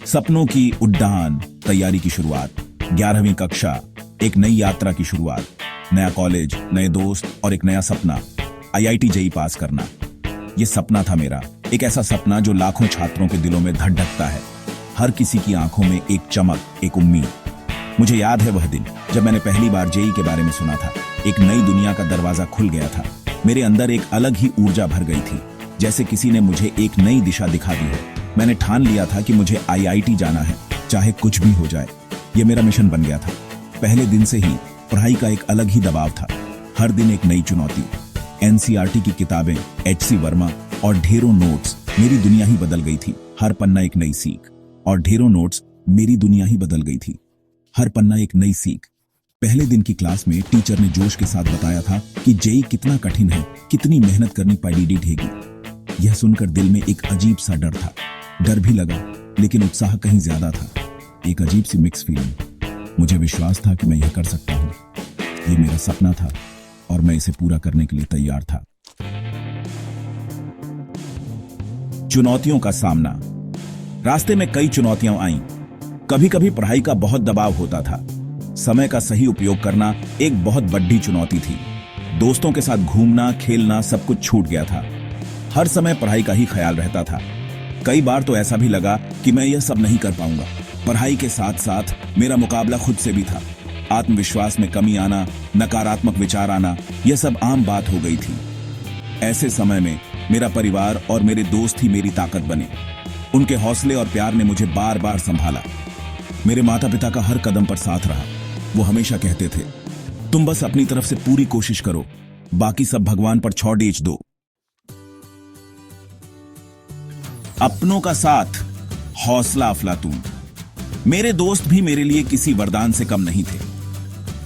सपनों की उड़ान, तैयारी की शुरुआत, 11वीं कक्षा, एक नई यात्रा की शुरुआत, नया कॉलेज, नए दोस्त और एक नया सपना, आईआईटी जेईई पास करना। ये सपना था मेरा, एक ऐसा सपना जो लाखों छात्रों के दिलों में धड़कता है। हर किसी की आंखों में एक चमक, एक उम्मीद। मुझे याद है वह दिन जब मैंने पहली बार जेईई के बारे में सुना था। एक नई दुनिया का दरवाजा खुल गया था। मेरे अंदर एक अलग ही ऊर्जा भर गई थी, जैसे किसी ने मुझे एक नई दिशा दिखा दी हो। मैंने ठान लिया था कि मुझे आईआईटी जाना है, चाहे कुछ भी हो जाए। यह मेरा मिशन बन गया था। पहले दिन से ही पढ़ाई का एक अलग ही दबाव था। हर दिन एक नई चुनौती, एनसीईआरटी की किताबें, एचसी वर्मा और ढेरों नोट्स। मेरी दुनिया ही बदल गई थी। हर पन्ना एक नई सीख और ढेरों नोट्स। मेरी दुनिया ही बदल गई थी। हर पन्ना एक नई सीख। पहले दिन की क्लास में टीचर ने जोश के साथ बताया था कि जेईई कितना कठिन है, कितनी मेहनत करनी पड़ेगी। यह सुनकर दिल में एक अजीब सा डर था। डर भी लगा, लेकिन उत्साह कहीं ज्यादा था। एक अजीब सी मिक्स फीलिंग। मुझे विश्वास था कि मैं यह कर सकता हूँ। ये मेरा सपना था और मैं इसे पूरा करने के लिए तैयार था। चुनौतियों का सामना। रास्ते में कई चुनौतियां आईं। कभी कभी पढ़ाई का बहुत दबाव होता था। समय का सही उपयोग करना एक बहुत बड़ी चुनौती थी। दोस्तों के साथ घूमना, खेलना, सब कुछ छूट गया था। हर समय पढ़ाई का ही ख्याल रहता था। कई बार तो ऐसा भी लगा कि मैं यह सब नहीं कर पाऊंगा। पढ़ाई के साथ साथ मेरा मुकाबला खुद से भी था। आत्मविश्वास में कमी आना, नकारात्मक विचार आना, यह सब आम बात हो गई थी। ऐसे समय में मेरा परिवार और मेरे दोस्त ही मेरी ताकत बने। उनके हौसले और प्यार ने मुझे बार बार संभाला। मेरे माता पिता का हर कदम पर साथ रहा। वो हमेशा कहते थे, तुम बस अपनी तरफ से पूरी कोशिश करो, बाकी सब भगवान पर छोड़ दो। अपनों का साथ, हौसला अफलातून। मेरे दोस्त भी मेरे लिए किसी वरदान से कम नहीं थे।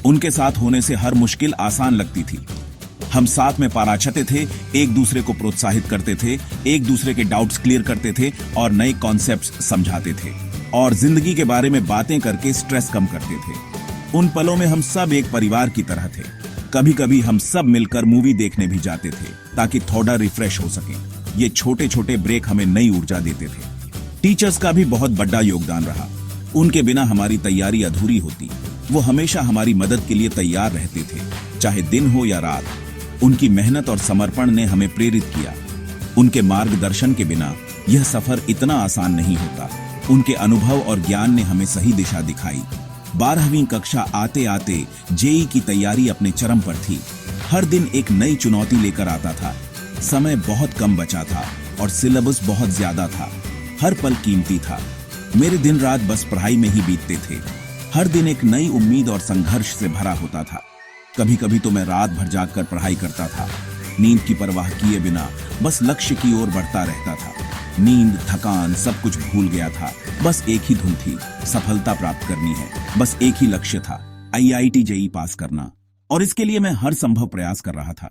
उनके साथ होने से हर मुश्किल आसान लगती थी। हम साथ में पाराचते थे, एक दूसरे को प्रोत्साहित करते थे, एक दूसरे के डाउट्स क्लियर करते थे और नए कॉन्सेप्ट्स समझाते थे और जिंदगी के बारे में बातें करके स्ट्रेस कम करते थे। उन पलों में हम सब एक परिवार की तरह थे। कभी कभी हम सब मिलकर मूवी देखने भी जाते थे ताकि थोड़ा रिफ्रेश हो सके। ये छोटे छोटे ब्रेक हमें नई ऊर्जा देते थे। टीचर्स का भी बहुत बड़ा योगदान रहा। उनके बिना हमारी तैयारी अधूरी होती। वो हमेशा हमारी मदद के लिए तैयार रहते थे, चाहे दिन हो या रात। उनकी मेहनत और समर्पण ने हमें प्रेरित किया। उनके मार्गदर्शन के बिना यह सफर इतना आसान नहीं होता। उनके अनुभव और ज्ञान ने हमें सही दिशा दिखाई। 12वीं कक्षा आते आते जेईई की तैयारी अपने चरम पर थी। हर दिन एक नई चुनौती लेकर आता था। समय बहुत कम बचा था और सिलेबस बहुत ज्यादा था। हर पल कीमती था। मेरे दिन रात बस पढ़ाई में ही बीतते थे। हर दिन एक नई उम्मीद और संघर्ष से भरा होता था। कभी कभी तो मैं रात भर जागकर पढ़ाई करता था, नींद की परवाह किए बिना बस लक्ष्य की ओर बढ़ता रहता था। नींद, थकान, सब कुछ भूल गया था। बस एक ही धुन थी, सफलता प्राप्त करनी है। बस एक ही लक्ष्य था, आईआईटी जेईई पास करना। और इसके लिए मैं हर संभव प्रयास कर रहा था।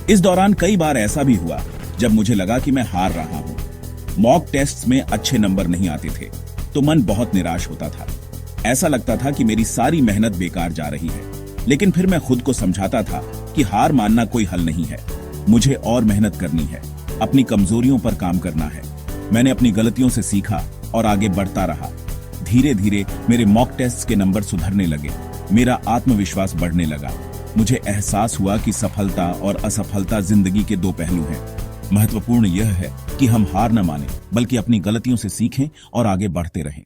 इस दौरान कई बार ऐसा भी हुआ जब मुझे लगा कि मैं हार रहा हूं। मॉक टेस्ट्स में अच्छे नंबर नहीं आते थे तो मन बहुत निराश होता था। ऐसा लगता था कि मेरी सारी मेहनत बेकार जा रही है। लेकिन फिर मैं खुद को समझाता था कि हार मानना कोई हल नहीं है। मुझे और मेहनत करनी है, अपनी कमजोरियों पर काम करना है। मैंने अपनी गलतियों से सीखा और आगे बढ़ता रहा। धीरे धीरे मेरे मॉक टेस्ट के नंबर सुधरने लगे। मेरा आत्मविश्वास बढ़ने लगा। मुझे एहसास हुआ कि सफलता और असफलता जिंदगी के दो पहलू हैं। महत्वपूर्ण यह है कि हम हार न मानें, बल्कि अपनी गलतियों से सीखें और आगे बढ़ते रहें।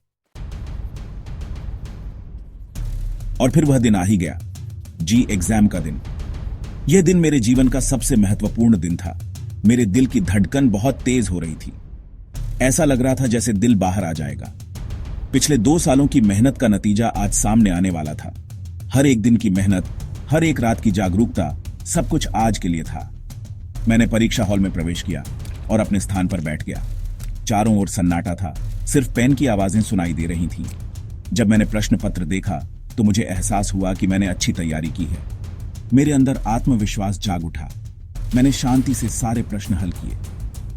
और फिर वह दिन आ ही गया, जी एग्जाम का दिन। यह दिन मेरे जीवन का सबसे महत्वपूर्ण दिन था। मेरे दिल की धड़कन बहुत तेज हो रही थी। ऐसा लग रहा था जैसे दिल बाहर आ जाएगा। पिछले 2 सालों की मेहनत का नतीजा आज सामने आने वाला था। हर एक दिन की मेहनत, हर एक रात की जागरूकता, सब कुछ आज के लिए था। मैंने परीक्षा हॉल में प्रवेश किया और अपने स्थान पर बैठ गया। चारों ओर सन्नाटा था, सिर्फ पेन की आवाजें सुनाई दे रही थीं। जब मैंने प्रश्न पत्र देखा तो मुझे एहसास हुआ कि मैंने अच्छी तैयारी की है। मेरे अंदर आत्मविश्वास जाग उठा। मैंने शांति से सारे प्रश्न हल किए।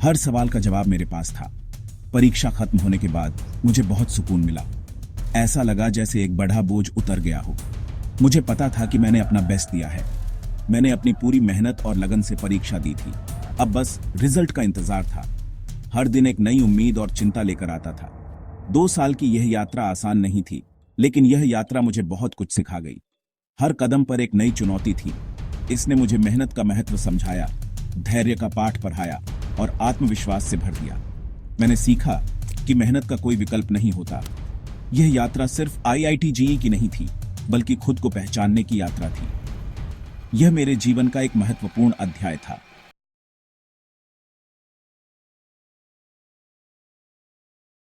हर सवाल का जवाब मेरे पास था। परीक्षा खत्म होने के बाद मुझे बहुत सुकून मिला। ऐसा लगा जैसे एक बड़ा बोझ उतर गया हो। मुझे पता था कि मैंने अपना बेस्ट दिया है। मैंने अपनी पूरी मेहनत और लगन से परीक्षा दी थी। अब बस रिजल्ट का इंतजार था। हर दिन एक नई उम्मीद और चिंता लेकर आता था। 2 साल की यह यात्रा आसान नहीं थी, लेकिन यह यात्रा मुझे बहुत कुछ सिखा गई। हर कदम पर एक नई चुनौती थी। इसने मुझे मेहनत का महत्व समझाया, धैर्य का पाठ पढ़ाया और आत्मविश्वास से भर दिया। मैंने सीखा कि मेहनत का कोई विकल्प नहीं होता। यह यात्रा सिर्फ IIT JEE की नहीं थी, बल्कि खुद को पहचानने की यात्रा थी। यह मेरे जीवन का एक महत्वपूर्ण अध्याय था।